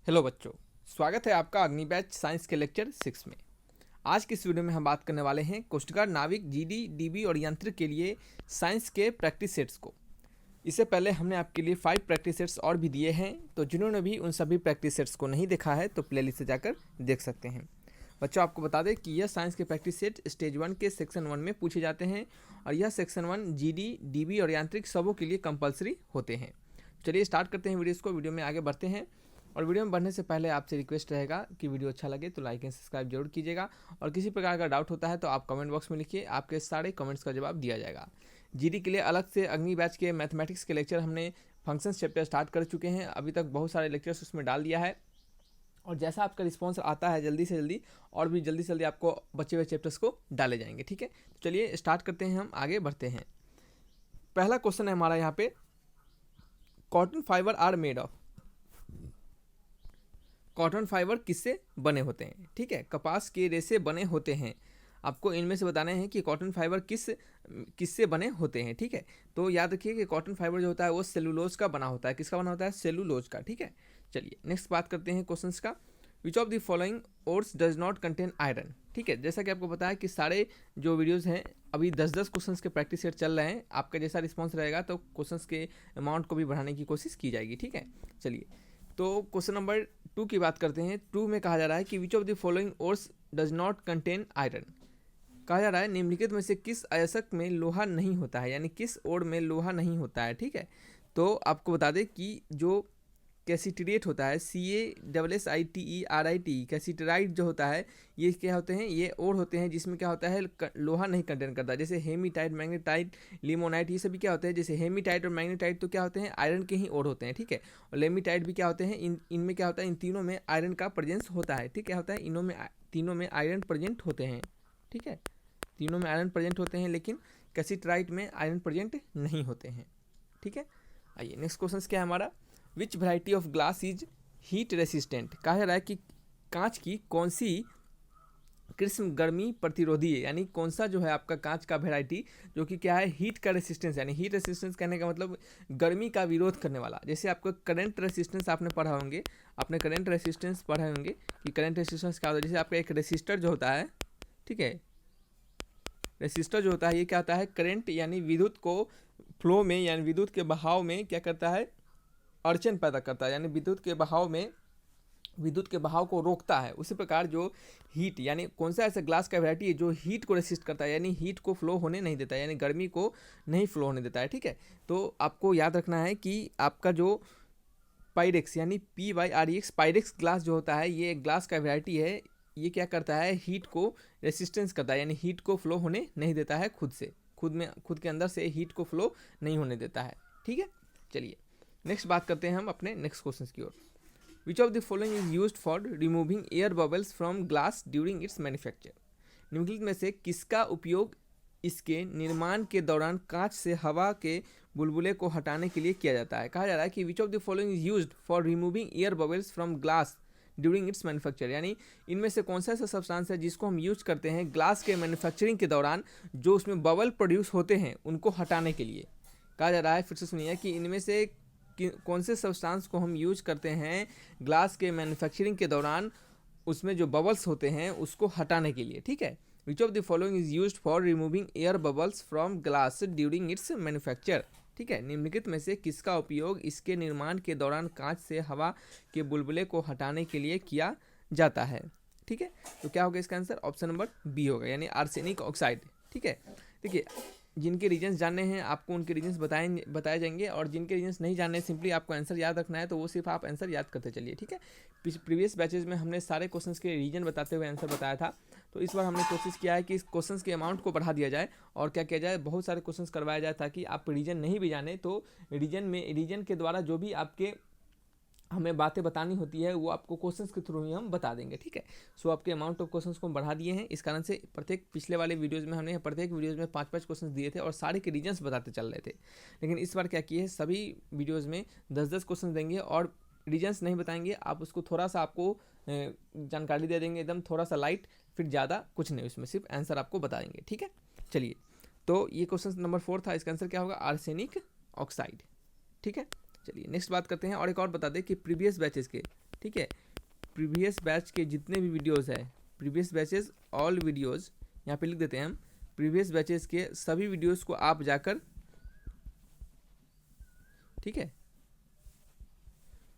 Hello बच्चों, स्वागत है आपका अग्नि बैच साइंस के लेक्चर 6 में। आज की इस वीडियो में हम बात करने वाले हैं कोस्ट गार्ड नाविक जीडी डीबी और यंत्र के लिए साइंस के प्रैक्टिस सेट्स को। इससे पहले हमने आपके लिए 5 प्रैक्टिस सेट्स और भी दिए हैं, तो जिन्होंने भी उन सभी प्रैक्टिस सेट्स को नहीं देखा है तो प्लेलिस्ट से जाकर देख सकते हैं। बच्चों, आपको बता दें कि यह साइंस के प्रैक्टिस सेट स्टेज 1 के सेक्शन 1 में पूछे जाते हैं और यह सेक्शन 1 जीडी डीबी और यांत्रिक सबों के लिए कंपलसरी होते हैं। चलिए स्टार्ट करते हैं वीडियोज़ को। वीडियो में आगे बढ़ते हैं और वीडियो में बढ़ने से पहले आपसे रिक्वेस्ट रहेगा कि वीडियो अच्छा लगे तो लाइक एंड सब्सक्राइब जरूर कीजिएगा और किसी प्रकार का डाउट होता है तो आप कमेंट बॉक्स में लिखिए, आपके सारे कमेंट्स का जवाब दिया जाएगा। जीडी के लिए अलग से अग्नि बैच के मैथमेटिक्स के लेक्चर हमने फंक्शंस चैप्टर स्टार्ट कर चुके हैं। अभी तक बहुत सारे लेक्चर्स उसमें डाल दिया है और जैसा आपका रिस्पॉन्स आता है जल्दी से जल्दी और भी जल्दी से जल्दी आपको बचे हुए चैप्टर्स को डाले जाएंगे। ठीक है, तो चलिए स्टार्ट करते हैं, हम आगे बढ़ते हैं। पहला क्वेश्चन है हमारा यहाँ पे, cotton fibre are made of. Cotton fibre किससे बने होते हैं? ठीक है, कपास के रेशे बने होते हैं। आपको इनमें से बताने हैं कि कॉटन फाइबर किससे बने होते हैं। ठीक है, तो याद रखिए कि कॉटन फाइबर जो होता है वो सेलुलोज का बना होता है। किसका बना होता है? सेलुलोज का। ठीक है, चलिए नेक्स्ट बात करते हैं क्वेश्चंस का। विच of the following ores does not contain iron. ठीक है, जैसा कि आपको पता है कि सारे जो वीडियोज़ हैं अभी 10-10 क्वेश्चंस के प्रैक्टिस सेट चल रहे हैं। आपका जैसा रिस्पॉन्स रहेगा तो क्वेश्चंस के अमाउंट को भी बढ़ाने की कोशिश की जाएगी। ठीक है, चलिए तो क्वेश्चन नंबर 2 की बात करते हैं। 2 में कहा जा रहा है कि विच of the following ores does not contain iron. कहा जा रहा है निम्नलिखित में से किस अयस्क में लोहा नहीं होता है, यानी किस ओर में लोहा नहीं होता है। ठीक है, तो आपको बता दें कि जो कैसिटरेट होता है, CaSSITERIT, कैसिटराइट जो होता है, ये क्या होते हैं? ये ओर होते हैं जिसमें क्या होता है? लोहा नहीं कंटेन करता। जैसे हेमीटाइट, मैग्नेटाइट, लिमोनाइट, ये सभी क्या होते हैं? जैसे हेमीटाइट और मैग्नेटाइट तो क्या होते हैं? आयरन के ही ओर होते हैं। ठीक है, और लेमीटाइट भी क्या होते हैं? इनमें क्या होता है? इन तीनों में आयरन का प्रेजेंस होता है। ठीक, क्या होता है? तीनों में आयरन प्रेजेंट होते हैं। ठीक है, तीनों में आयरन प्रेजेंट होते हैं, लेकिन कैसिटराइट में आयरन प्रेजेंट नहीं होते हैं। ठीक है, आइए नेक्स्ट क्वेश्चन क्या है हमारा। Which variety of glass is heat resistant. कहा जा रहा है कि कांच की कौन सी किस्म गर्मी प्रतिरोधी है, यानी कौन सा जो है आपका कांच का वैरायटी जो कि क्या है? हीट का रेसिस्टेंस, यानी हीट रेसिस्टेंस कहने का मतलब गर्मी का विरोध करने वाला। जैसे आपको करंट रेसिस्टेंस आपने पढ़ा होंगे, आपने करंट रेसिस्टेंस पढ़े होंगे कि करंट रेसिस्टेंस क्या होता है। जैसे आपका एक रेसिस्टर जो होता है, ठीक है, रेसिस्टर जो होता है ये क्या होता है? करंट यानी विद्युत को फ्लो में, यानी विद्युत के बहाव में क्या करता है? अड़चन पैदा करता है, यानी विद्युत के बहाव को रोकता है। उसी प्रकार जो हीट, यानी कौन सा ऐसा ग्लास का वैरायटी है जो हीट को रेसिस्ट करता है, यानी हीट को फ्लो होने नहीं देता है, यानी गर्मी को नहीं फ्लो होने देता है। ठीक है, तो आपको याद रखना है कि आपका जो पाइरेक्स यानी PYREX पाइरेक्स ग्लास जो होता है, ये एक ग्लास का वैरायटी है। ये क्या करता है? हीट को रेसिस्टेंस करता है, यानी हीट को फ्लो होने नहीं देता है खुद के अंदर से हीट को फ्लो नहीं होने देता है। ठीक है, चलिए नेक्स्ट बात करते हैं हम अपने नेक्स्ट क्वेश्चन की ओर। Which of the following is used for removing air bubbles from glass during its manufacture. निम्नलिखित में से किसका उपयोग इसके निर्माण के दौरान कांच से हवा के बुलबुले को हटाने के लिए किया जाता है? कहा जा रहा है कि विच of the following is used for removing air bubbles from glass during its manufacture, यानी इनमें से कौन सा ऐसा सब्सटेंस है जिसको हम यूज करते हैं ग्लास के मैन्युफैक्चरिंग के दौरान, जो उसमें बबल प्रोड्यूस होते हैं उनको हटाने के लिए। कहा जा रहा है, फिर से सुनिए, कि इनमें से कौन से सब्सटेंस को हम यूज करते हैं ग्लास के मैन्युफैक्चरिंग के दौरान उसमें जो बबल्स होते हैं उसको हटाने के लिए। ठीक है, विच of the following is used for removing air bubbles from glass during its manufacture. ठीक है, निम्नलिखित में से किसका उपयोग इसके निर्माण के दौरान कांच से हवा के बुलबुले को हटाने के लिए किया जाता है? ठीक है, तो क्या होगा इसका आंसर? ऑप्शन नंबर बी होगा, यानी आर्सेनिक ऑक्साइड। ठीक है, देखिए जिनके रीजन्स जानने हैं आपको उनके रीजन्स बताए जाएंगे, और जिनके रीजन्स नहीं जानने, सिंपली आपको आंसर याद रखना है, तो वो सिर्फ आप आंसर याद करते चलिए। ठीक है, प्रीवियस बैचेज में हमने सारे क्वेश्चंस के रीजन बताते हुए आंसर बताया था, तो इस बार हमने कोशिश किया है कि इस क्वेश्चंस के अमाउंट को बढ़ा दिया जाए और क्या किया जाए, बहुत सारे क्वेश्चंस करवाया जाए, ताकि आप रीजन नहीं भी जाने तो रीजन के द्वारा जो भी आपके हमें बातें बतानी होती है वो आपको क्वेश्चंस के थ्रू ही हम बता देंगे। ठीक है, सो आपके अमाउंट ऑफ क्वेश्चंस को हम बढ़ा दिए हैं। इस कारण से पिछले वाले वीडियोज़ में हमने प्रत्येक वीडियोज़ में 5-5 क्वेश्चंस दिए थे और सारे के रीजन्स बताते चल रहे थे, लेकिन इस बार क्या किए है, सभी वीडियोज़ में 10-10 क्वेश्चन देंगे और रीजन्स नहीं बताएंगे। आप उसको थोड़ा सा आपको जानकारी दे देंगे, एकदम थोड़ा सा लाइट, फिर ज़्यादा कुछ नहीं, उसमें सिर्फ आंसर आपको बता देंगे। ठीक है, चलिए तो ये क्वेश्चन नंबर 4 था, इसका आंसर क्या होगा? Arsenic oxide. ठीक है, चलिए नेक्स्ट बात करते हैं। और एक और बता दें कि प्रीवियस बैचेस के ठीक है। प्रीवियस बैच के जितने भी वीडियोज़ है, प्रीवियस बैचेस ऑल वीडियोज़, यहाँ पे लिख देते हैं हम, प्रीवियस बैचेस के सभी वीडियोज़ को आप जाकर, ठीक है,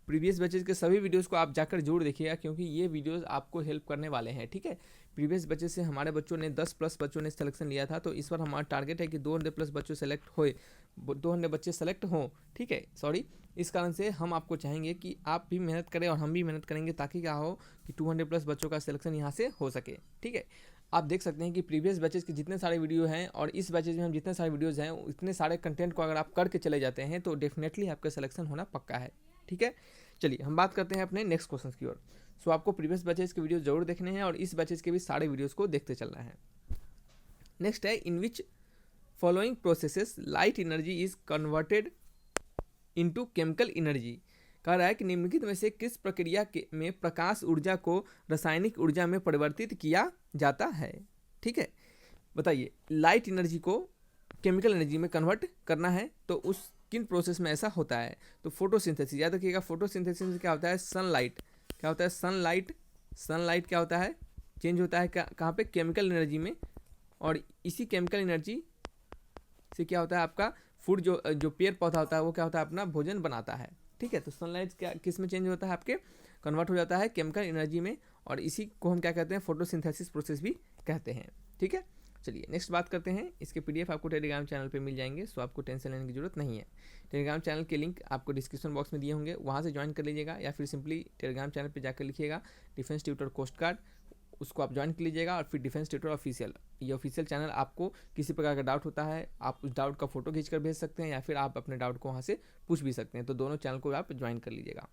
प्रीवियस बैचेस के सभी वीडियोस को आप जाकर जरूर देखिएगा, क्योंकि ये वीडियोस आपको हेल्प करने वाले हैं, ठीक है। प्रीवियस बैचेस से हमारे बच्चों ने 10+ बच्चों ने सिलेक्शन लिया था, तो इस बार हमारा टारगेट है कि 200+ बच्चों सेलेक्ट होए, 200 बच्चे सेलेक्ट हों, ठीक है, सॉरी। इस कारण से हम आपको चाहेंगे कि आप भी मेहनत करें और हम भी मेहनत करेंगे, ताकि क्या हो कि 200+ बच्चों का सिलेक्शन यहाँ से हो सके, ठीक है। आप देख सकते हैं कि प्रीवियस बैचेस के जितने सारे वीडियो हैं और इस बैचेज में हम जितने सारे वीडियोज़ हैं, इतने सारे कंटेंट को अगर आप करके चले जाते हैं तो डेफिनेटली आपका सिलेक्शन होना पक्का है, ठीक है। चलिए हम बात करते हैं अपने नेक्स्ट क्वेश्चन की ओर। सो आपको प्रीवियस बैचेज के वीडियो जरूर देखने हैं और इस बैचेज के भी सारे वीडियोस को देखते चलना है। नेक्स्ट है, in which following processes light energy is converted into chemical energy. कह रहा है कि निम्नलिखित में से किस प्रक्रिया में प्रकाश ऊर्जा को रासायनिक ऊर्जा में परिवर्तित किया जाता है, ठीक है। बताइए, लाइट एनर्जी को केमिकल एनर्जी में कन्वर्ट करना है तो उस किन प्रोसेस में ऐसा होता है। तो फोटोसिंथेसिस, याद रखिएगा, फोटोसिंथेसिस में क्या होता है, सनलाइट, क्या होता है, सनलाइट क्या होता है, चेंज होता है कहाँ पे, केमिकल एनर्जी में, और इसी केमिकल एनर्जी से क्या होता है, आपका फूड जो पेड़ पौधा होता है वो क्या होता है, अपना भोजन बनाता है, ठीक है। तो सनलाइट क्या किस में चेंज होता है, आपके कन्वर्ट हो जाता है केमिकल एनर्जी में, और इसी को हम क्या कहते हैं, फोटोसिंथेसिस प्रोसेस भी कहते हैं, ठीक है। चलिए नेक्स्ट बात करते हैं। इसके PDF आपको टेलीग्राम चैनल पे मिल जाएंगे, सो आपको टेंशन लेने की जरूरत नहीं है। टेलीग्राम चैनल के लिंक आपको डिस्क्रिप्शन बॉक्स में दिए होंगे, वहाँ से ज्वाइन कर लीजिएगा, या फिर सिंपली टेलीग्राम चैनल पे जाकर लिखिएगा डिफेंस ट्यूटर कोस्ट गार्ड, उसको आप ज्वाइन कर लीजिएगा, और फिर डिफेंस ट्यूटर ऑफिशियल, ये ऑफिशियल चैनल, आपको किसी प्रकार का डाउट होता है आप उस डाउट का फोटो खींचकर भेज सकते हैं, या फिर आप अपने डाउट को वहाँ से पूछ भी सकते हैं, तो दोनों चैनल को आप ज्वाइन कर लीजिएगा।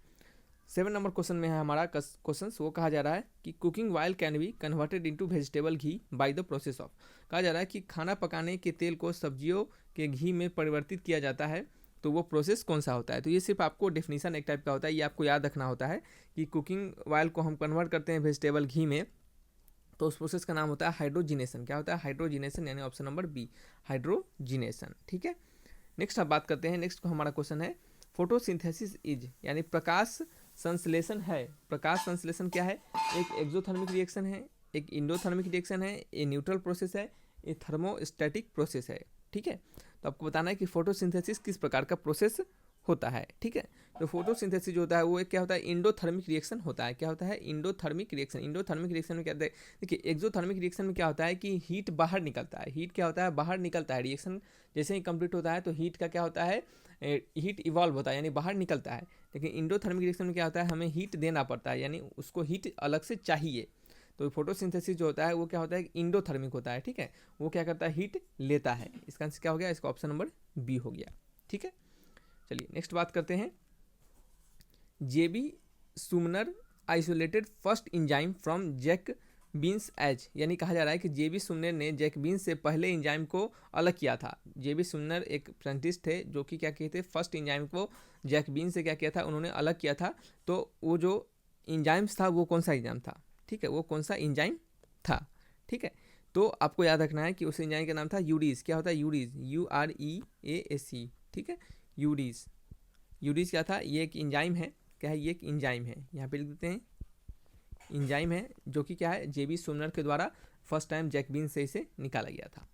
7 नंबर क्वेश्चन में है हमारा क्वेश्चन, वो कहा जा रहा है कि cooking oil can be converted into vegetable ghee by the process of. कहा जा रहा है कि खाना पकाने के तेल को सब्जियों के घी में परिवर्तित किया जाता है, तो वो प्रोसेस कौन सा होता है। तो ये सिर्फ आपको डेफिनेशन एक टाइप का होता है, ये आपको याद रखना होता है कि कुकिंग ऑयल को हम कन्वर्ट करते हैं वेजिटेबल घी में, तो उस प्रोसेस का नाम होता है हाइड्रोजिनेशन। क्या होता है, हाइड्रोजिनेशन, यानी ऑप्शन नंबर बी, हाइड्रोजिनेशन, ठीक है। नेक्स्ट आप बात करते हैं, नेक्स्ट को हमारा क्वेश्चन है, फोटोसिंथेसिस इज, यानी प्रकाश संश्लेषण है। प्रकाश संश्लेषण क्या है, एक एक्सोथर्मिक रिएक्शन है, एक इंडोथर्मिक रिएक्शन है, ये न्यूट्रल प्रोसेस है, ये थर्मोस्टैटिक प्रोसेस है, ठीक है। तो आपको बताना है कि फोटोसिंथेसिस किस प्रकार का प्रोसेस होता है, ठीक है। तो फोटोसिंथेसिस जो होता है वो एक क्या होता है, इंडोथर्मिक रिएक्शन होता है। क्या होता है, इंडोथर्मिक रिएक्शन। इंडोथर्मिक रिएक्शन में क्या होता है, देखिए एक्सोथर्मिक रिएक्शन में क्या होता है कि हीट बाहर निकलता है, हीट क्या होता है, बाहर निकलता है। रिएक्शन जैसे ही कंप्लीट होता है तो हीट का क्या होता है, हीट इवॉल्व होता है, यानी बाहर निकलता है। लेकिन इंडोथर्मिक रिएक्शन में क्या होता है, हमें हीट देना पड़ता है, यानी उसको हीट अलग से चाहिए। तो फोटोसिंथेसिस जो होता है वो क्या होता है, इंडोथर्मिक होता है, ठीक है। वो क्या करता है, हीट लेता है। इसका आंसर क्या हो गया, इसका ऑप्शन नंबर बी हो गया, ठीक है। चलिए नेक्स्ट बात करते हैं, J B Sumner isolated first enzyme from jack beans as, यानी कहा जा रहा है कि जेबी सुमनर ने जैक बीन्स से पहले इंजाइम को अलग किया था। जेबी सुमनर एक साइंटिस्ट थे जो कि क्या किए थे, फर्स्ट इंजाइम को जैक बीन्स से क्या किया था, उन्होंने अलग किया था। तो वो जो इंजाइम्स था वो कौन सा इंजाइम था, ठीक है, वो कौन सा इंजाइम था, ठीक है। तो आपको याद रखना है कि उस इंजाइम का नाम था यूडीज। क्या होता है, यूडीज, UREASE, ठीक है, यूडीज। यूडीज क्या था, ये एक इंजाइम है, क्या है, ये एक इंजाइम है, यहाँ पे लिख देते हैं इंजाइम है, जो कि क्या है, जेबी सुमनर के द्वारा फर्स्ट टाइम जैक बीन से इसे निकाला गया था।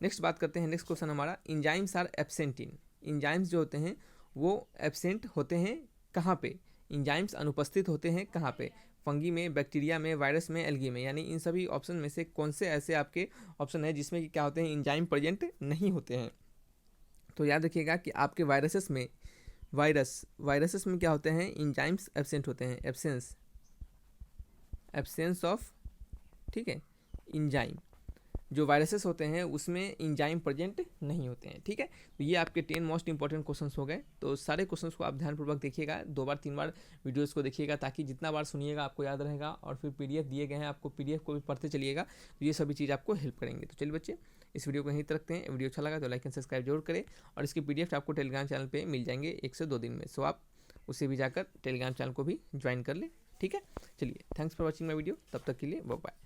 नेक्स्ट बात करते हैं, नेक्स्ट क्वेश्चन हमारा, enzymes are absent in. Enzymes जो होते हैं वो एब्सेंट होते हैं कहाँ पे, इंजाइम्स अनुपस्थित होते हैं कहाँ पे, फंगी में, बैक्टीरिया में, वायरस में, एल्गी में, यानी इन सभी ऑप्शन में से कौन से ऐसे आपके ऑप्शन है जिसमें कि क्या होते हैं, इंजाइम प्रेजेंट नहीं होते हैं। तो याद रखिएगा कि आपके वायरसेस में, वायरसेस में क्या होते हैं, इंजाइम्स एब्सेंट होते हैं, एब्सेंस ऑफ, ठीक है, इंजाइम। जो वायरसेस होते हैं उसमें इंजाइम प्रेजेंट नहीं होते हैं, ठीक है। तो ये आपके 10 मोस्ट इंपॉर्टेंट क्वेश्चंस हो गए। तो सारे क्वेश्चंस को आप ध्यानपूर्वक देखिएगा, 2 बार 3 बार वीडियोस को देखिएगा, ताकि जितना बार सुनिएगा आपको याद रहेगा, और फिर PDF दिए गए हैं, आपको PDF को भी पढ़ते चलिएगा, तो ये सभी चीज़ आपको हेल्प करेंगे। तो चलिए बच्चे, इस वीडियो को यहीं तक रखते हैं। वीडियो अच्छा लगा तो लाइक एंड सब्सक्राइब जरूर करें, और इसके PDF आपको टेलीग्राम चैनल पर मिल जाएंगे 1 से 2 दिन में, सो आप उसे भी जाकर टेलीग्राम चैनल को भी ज्वाइन कर लें, ठीक है। चलिए, thanks for watching my video, तब तक के लिए बाय बाय।